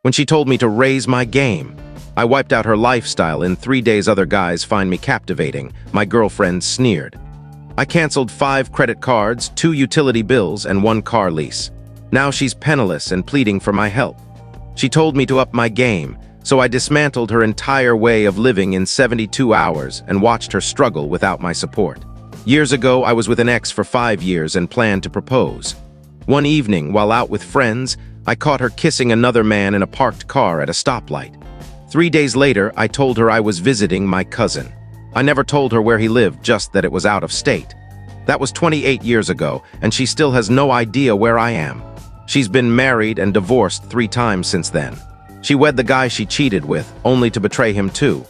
when she told me to raise my game. I wiped out her lifestyle. In 3 days other guys find me captivating. My girlfriend sneered. I canceled 5 credit cards, 2 utility bills, and 1 car lease. Now she's penniless and pleading for my help. She told me to up my game, so I dismantled her entire way of living in 72 hours and watched her struggle without my support. Years ago, I was with an ex for 5 years and planned to propose. One evening, while out with friends, I caught her kissing another man in a parked car at a stoplight. 3 days later, I told her I was visiting my cousin. I never told her where he lived, just that it was out of state. That was 28 years ago, and she still has no idea where I am. She's been married and divorced 3 times since then. She wed the guy she cheated with, only to betray him too.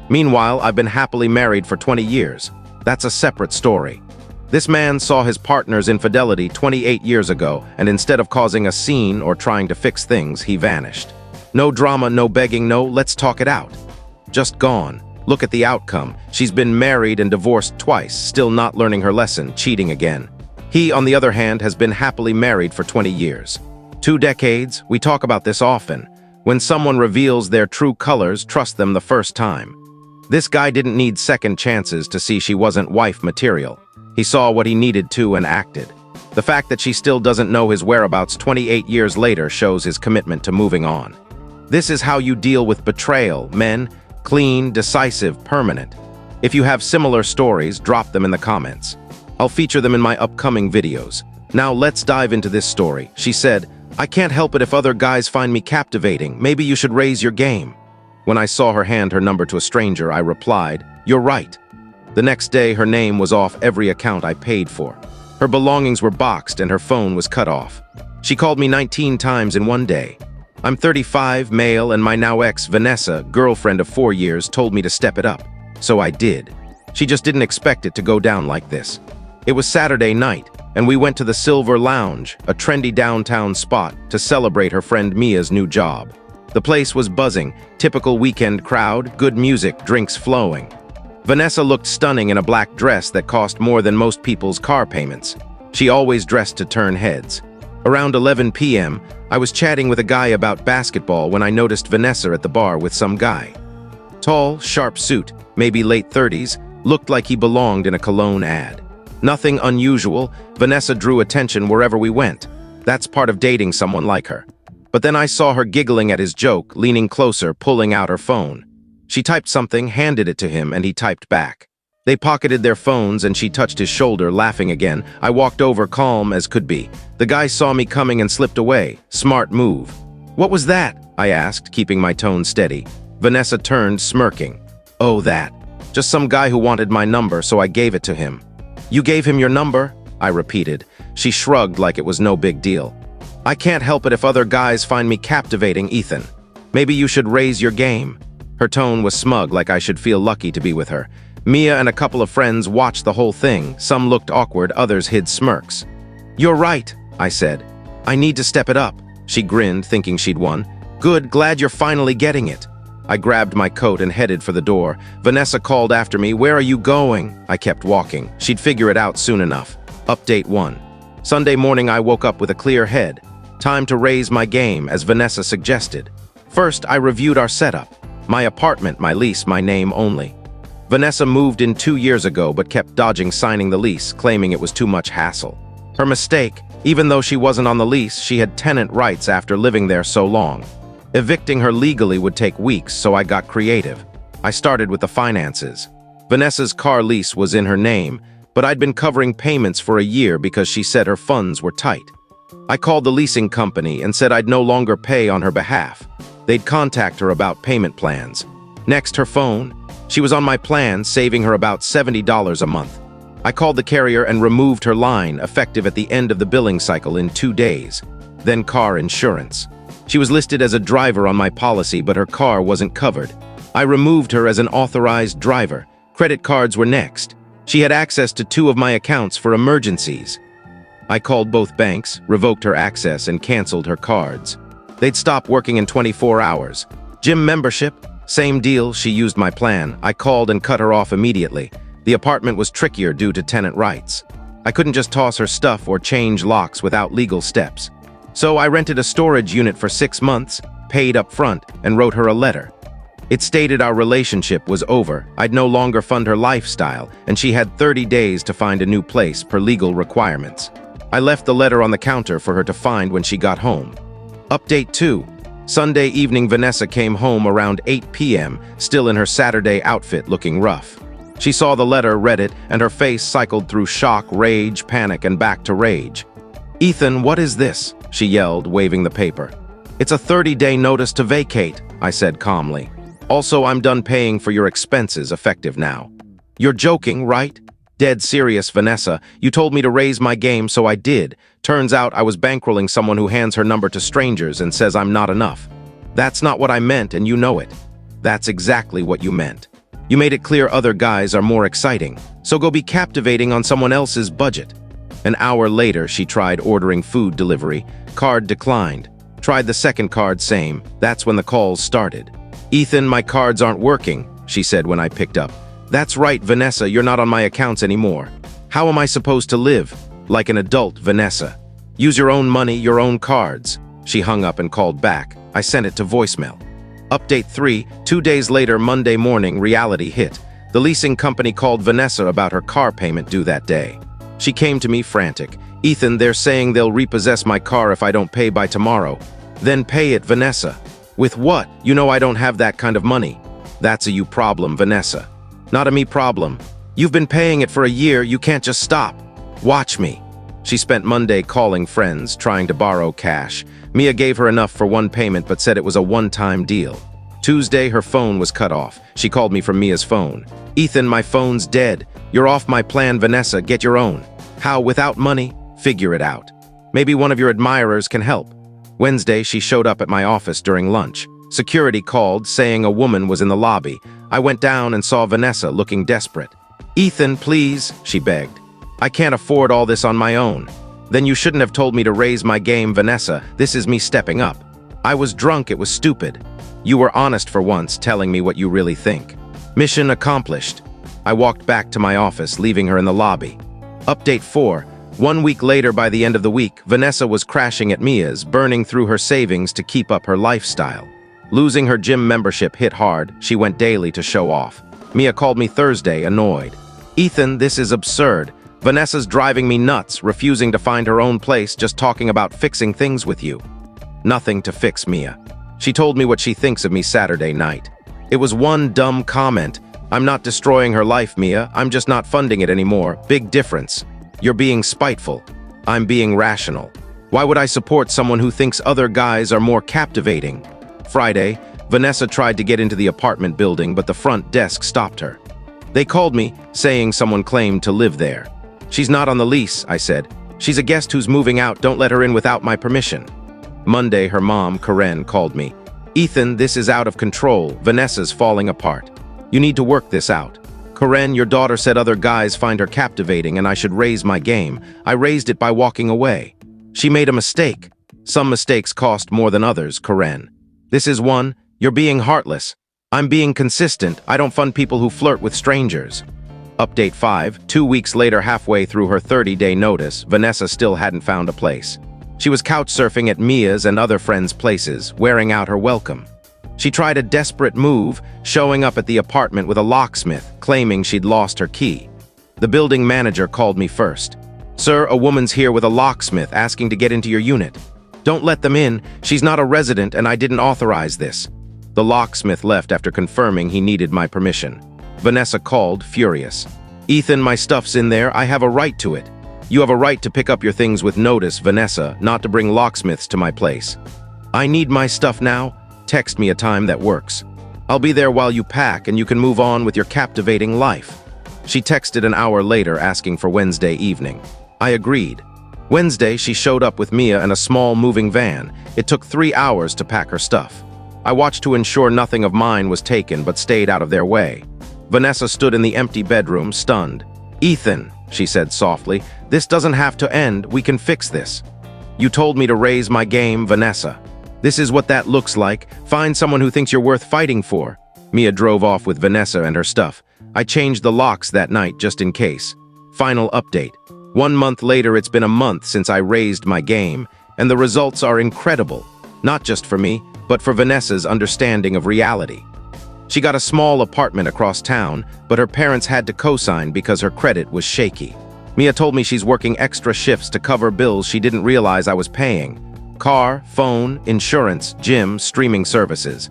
Meanwhile, I've been happily married for 20 years. That's a separate story. This man saw his partner's infidelity 28 years ago, and instead of causing a scene or trying to fix things, he vanished. No drama, no begging, no let's talk it out. Just gone. Look at the outcome. She's been married and divorced twice, still not learning her lesson, cheating again. He, on the other hand, has been happily married for 20 years. 2 decades, we talk about this often. When someone reveals their true colors, trust them the first time. This guy didn't need second chances to see she wasn't wife material. He saw what he needed to and acted. The fact that she still doesn't know his whereabouts 28 years later shows his commitment to moving on. This is how you deal with betrayal, men. Clean, decisive, permanent. If you have similar stories, drop them in the comments. I'll feature them in my upcoming videos. Now let's dive into this story. She said, I can't help it if other guys find me captivating. Maybe you should raise your game. When I saw her hand her number to a stranger, I replied, you're right. The next day, her name was off every account I paid for. Her belongings were boxed and her phone was cut off. She called me 19 times in one day. I'm 35, male, and my now ex, Vanessa, girlfriend of 4 years, told me to step it up. So I did. She just didn't expect it to go down like this. It was Saturday night, and we went to the Silver Lounge, a trendy downtown spot, to celebrate her friend Mia's new job. The place was buzzing, typical weekend crowd, good music, drinks flowing. Vanessa looked stunning in a black dress that cost more than most people's car payments. She always dressed to turn heads. Around 11 p.m., I was chatting with a guy about basketball when I noticed Vanessa at the bar with some guy. Tall, sharp suit, maybe late 30s, looked like he belonged in a cologne ad. Nothing unusual, Vanessa drew attention wherever we went. That's part of dating someone like her. But then I saw her giggling at his joke, leaning closer, pulling out her phone. She typed something, handed it to him, and he typed back. They pocketed their phones and she touched his shoulder, laughing again. I walked over, calm as could be. The guy saw me coming and slipped away. Smart move. What was that? I asked, keeping my tone steady. Vanessa turned, smirking. Oh, that. Just some guy who wanted my number, so I gave it to him. You gave him your number? I repeated. She shrugged like it was no big deal. I can't help it if other guys find me captivating, Ethan. Maybe you should raise your game. Her tone was smug, like I should feel lucky to be with her. Mia and a couple of friends watched the whole thing. Some looked awkward, others hid smirks. You're right, I said. I need to step it up. She grinned, thinking she'd won. Good, glad you're finally getting it. I grabbed my coat and headed for the door. Vanessa called after me, where are you going? I kept walking. She'd figure it out soon enough. Update 1. Sunday morning I woke up with a clear head. Time to raise my game, as Vanessa suggested. First, I reviewed our setup. My apartment, my lease, my name only. Vanessa moved in 2 years ago but kept dodging signing the lease, claiming it was too much hassle. Her mistake, even though she wasn't on the lease, she had tenant rights after living there so long. Evicting her legally would take weeks, so I got creative. I started with the finances. Vanessa's car lease was in her name, but I'd been covering payments for a year because she said her funds were tight. I called the leasing company and said I'd no longer pay on her behalf. They'd contact her about payment plans. Next, her phone. She was on my plan, saving her about $70 a month. I called the carrier and removed her line, effective at the end of the billing cycle in 2 days. Then car insurance. She was listed as a driver on my policy, but her car wasn't covered. I removed her as an authorized driver. Credit cards were next. She had access to 2 of my accounts for emergencies. I called both banks, revoked her access, and canceled her cards. They'd stop working in 24 hours. Gym membership? Same deal, she used my plan. I called and cut her off immediately. The apartment was trickier due to tenant rights. I couldn't just toss her stuff or change locks without legal steps. So I rented a storage unit for 6 months. paid up front, and wrote her a letter. It stated our relationship was over, I'd no longer fund her lifestyle, and she had 30 days to find a new place per legal requirements. I left the letter on the counter for her to find when she got home. Update 2. Sunday evening, Vanessa came home around 8 p.m., still in her Saturday outfit, looking rough. She saw the letter, read it, and her face cycled through shock, rage, panic, and back to rage. "Ethan, what is this?" she yelled, waving the paper. "It's a 30-day notice to vacate," I said calmly. "Also, I'm done paying for your expenses, effective now." "You're joking, right?" "Dead serious, Vanessa. You told me to raise my game, so I did. Turns out I was bankrolling someone who hands her number to strangers and says I'm not enough." "That's not what I meant, and you know it." "That's exactly what you meant. You made it clear other guys are more exciting, so go be captivating on someone else's budget." An hour later, she tried ordering food delivery. Card declined. Tried the second card, same. That's when the calls started. "Ethan, my cards aren't working," she said when I picked up. "That's right, Vanessa, you're not on my accounts anymore." "How am I supposed to live?" "Like an adult, Vanessa. Use your own money, your own cards." She hung up and called back. I sent it to voicemail. Update 3. 2 days later, Monday morning, reality hit. The leasing company called Vanessa about her car payment due that day. She came to me frantic. "Ethan, they're saying they'll repossess my car if I don't pay by tomorrow." "Then pay it, Vanessa." "With what? You know I don't have that kind of money." "That's a you problem, Vanessa." "Not a me problem. You've been paying it for a year, you can't just stop. Watch me." She spent Monday calling friends, trying to borrow cash. Mia gave her enough for one payment but said it was a one-time deal. Tuesday, her phone was cut off. She called me from Mia's phone. "Ethan, my phone's dead. You're off my plan, Vanessa, get your own." "How, without money?" "Figure it out. Maybe one of your admirers can help." Wednesday, she showed up at my office during lunch. Security called, saying a woman was in the lobby. I went down and saw Vanessa looking desperate. "Ethan, please," she begged. "I can't afford all this on my own." "Then you shouldn't have told me to raise my game, Vanessa. This is me stepping up." "I was drunk, it was stupid." "You were honest for once, telling me what you really think." Mission accomplished. I walked back to my office, leaving her in the lobby. Update 4. 1 week later, by the end of the week, Vanessa was crashing at Mia's, burning through her savings to keep up her lifestyle. Losing her gym membership hit hard. She went daily to show off. Mia called me Thursday, annoyed. "Ethan, this is absurd. Vanessa's driving me nuts, refusing to find her own place, just talking about fixing things with you." "Nothing to fix, Mia. She told me what she thinks of me Saturday night. It was one dumb comment. I'm not destroying her life, Mia. I'm just not funding it anymore. Big difference. You're being spiteful. I'm being rational. Why would I support someone who thinks other guys are more captivating?" Friday, Vanessa tried to get into the apartment building, but the front desk stopped her. They called me, saying someone claimed to live there. "She's not on the lease," I said. "She's a guest who's moving out. Don't let her in without my permission." Monday, her mom, Karen, called me. "Ethan, this is out of control. Vanessa's falling apart. You need to work this out." "Karen, your daughter said other guys find her captivating and I should raise my game. I raised it by walking away. She made a mistake. Some mistakes cost more than others, Karen. This is one. You're being heartless. I'm being consistent. I don't fund people who flirt with strangers." Update 5. 2 weeks later, halfway through her 30-day notice, Vanessa still hadn't found a place. She was couch surfing at Mia's and other friends' places, wearing out her welcome. She tried a desperate move, showing up at the apartment with a locksmith, claiming she'd lost her key. The building manager called me first. "Sir, a woman's here with a locksmith asking to get into your unit." "Don't let them in. She's not a resident and I didn't authorize this." The locksmith left after confirming he needed my permission. Vanessa called, furious. "Ethan, my stuff's in there. I have a right to it." "You have a right to pick up your things with notice, Vanessa, not to bring locksmiths to my place." "I need my stuff now. Text me a time that works. I'll be there while you pack and you can move on with your captivating life." She texted an hour later asking for Wednesday evening. I agreed. Wednesday, she showed up with Mia in a small moving van. It took 3 hours to pack her stuff. I watched to ensure nothing of mine was taken but stayed out of their way. Vanessa stood in the empty bedroom, stunned. "Ethan," she said softly, "this doesn't have to end. We can fix this." "You told me to raise my game, Vanessa. This is what that looks like. Find someone who thinks you're worth fighting for." Mia drove off with Vanessa and her stuff. I changed the locks that night just in case. Final update. 1 month later, it's been a month since I raised my game, and the results are incredible. Not just for me, but for Vanessa's understanding of reality. She got a small apartment across town, but her parents had to co-sign because her credit was shaky. Mia told me she's working extra shifts to cover bills she didn't realize I was paying. Car, phone, insurance, gym, streaming services.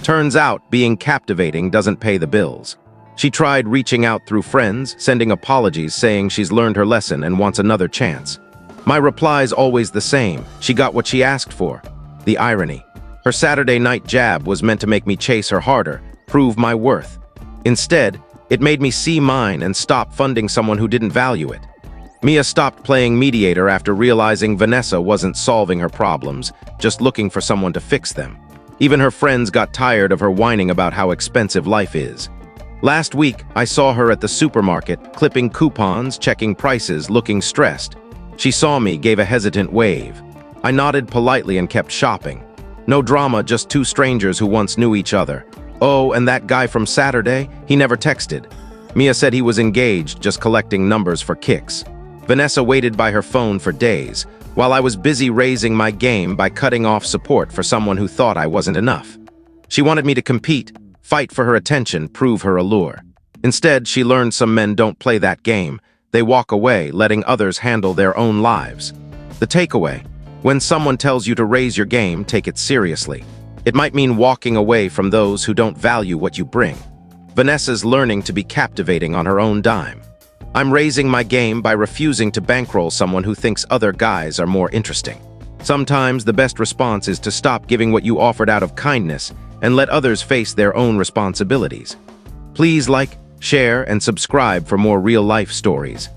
Turns out, being captivating doesn't pay the bills. She tried reaching out through friends, sending apologies saying she's learned her lesson and wants another chance. My reply's always the same. She got what she asked for. The irony. Her Saturday night jab was meant to make me chase her harder, prove my worth. Instead, it made me see mine and stop funding someone who didn't value it. Mia stopped playing mediator after realizing Vanessa wasn't solving her problems, just looking for someone to fix them. Even her friends got tired of her whining about how expensive life is. Last week, I saw her at the supermarket, clipping coupons, checking prices, looking stressed. She saw me, gave a hesitant wave. I nodded politely and kept shopping. No drama, just two strangers who once knew each other. Oh, and that guy from Saturday? He never texted. Mia said he was engaged, just collecting numbers for kicks. Vanessa waited by her phone for days, while I was busy raising my game by cutting off support for someone who thought I wasn't enough. She wanted me to compete, fight for her attention, prove her allure. Instead, she learned some men don't play that game. They walk away, letting others handle their own lives. The takeaway: when someone tells you to raise your game, take it seriously. It might mean walking away from those who don't value what you bring. Vanessa's learning to be captivating on her own dime. I'm raising my game by refusing to bankroll someone who thinks other guys are more interesting. Sometimes the best response is to stop giving what you offered out of kindness and let others face their own responsibilities. Please like, share, and subscribe for more real-life stories.